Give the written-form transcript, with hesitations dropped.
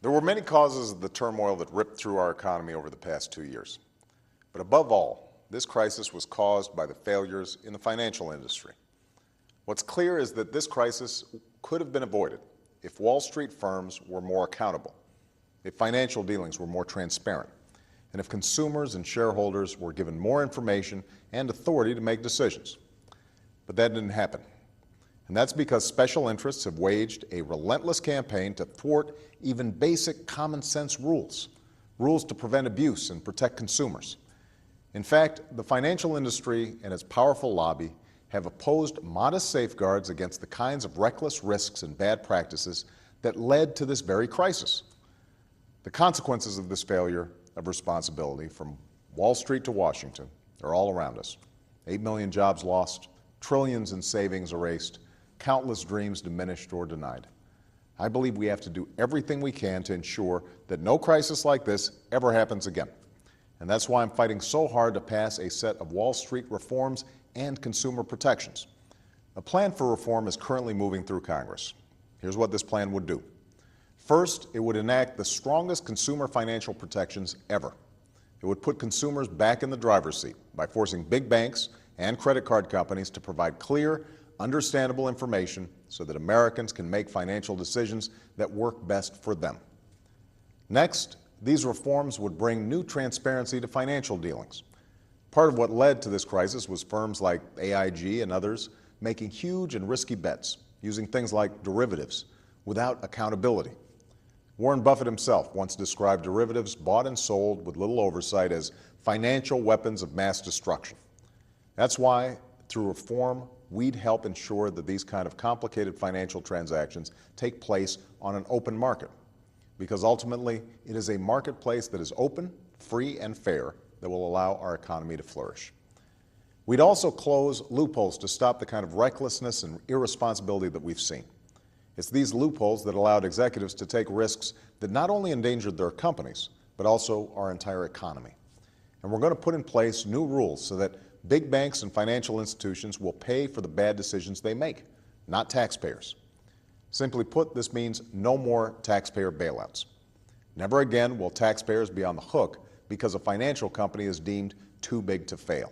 There were many causes of the turmoil that ripped through our economy over the past 2 years. But above all, this crisis was caused by the failures in the financial industry. What's clear is that this crisis could have been avoided if Wall Street firms were more accountable, if financial dealings were more transparent, and if consumers and shareholders were given more information and authority to make decisions. But that didn't happen. And that's because special interests have waged a relentless campaign to thwart even basic common sense rules to prevent abuse and protect consumers. In fact, the financial industry and its powerful lobby have opposed modest safeguards against the kinds of reckless risks and bad practices that led to this very crisis. The consequences of this failure of responsibility from Wall Street to Washington are all around us. 8 million jobs lost, trillions in savings erased, countless dreams diminished or denied. I believe we have to do everything we can to ensure that no crisis like this ever happens again. And that's why I'm fighting so hard to pass a set of Wall Street reforms and consumer protections. A plan for reform is currently moving through Congress. Here's what this plan would do. First, it would enact the strongest consumer financial protections ever. It would put consumers back in the driver's seat by forcing big banks and credit card companies to provide clear, understandable information so that Americans can make financial decisions that work best for them. Next, these reforms would bring new transparency to financial dealings. Part of what led to this crisis was firms like AIG and others making huge and risky bets using things like derivatives without accountability. Warren Buffett himself once described derivatives bought and sold with little oversight as financial weapons of mass destruction. That's why, through reform, we'd help ensure that these kind of complicated financial transactions take place on an open market, because ultimately it is a marketplace that is open, free, and fair that will allow our economy to flourish. We'd also close loopholes to stop the kind of recklessness and irresponsibility that we've seen. It's these loopholes that allowed executives to take risks that not only endangered their companies, but also our entire economy. And we're going to put in place new rules so that big banks and financial institutions will pay for the bad decisions they make, not taxpayers. Simply put, this means no more taxpayer bailouts. Never again will taxpayers be on the hook because a financial company is deemed too big to fail.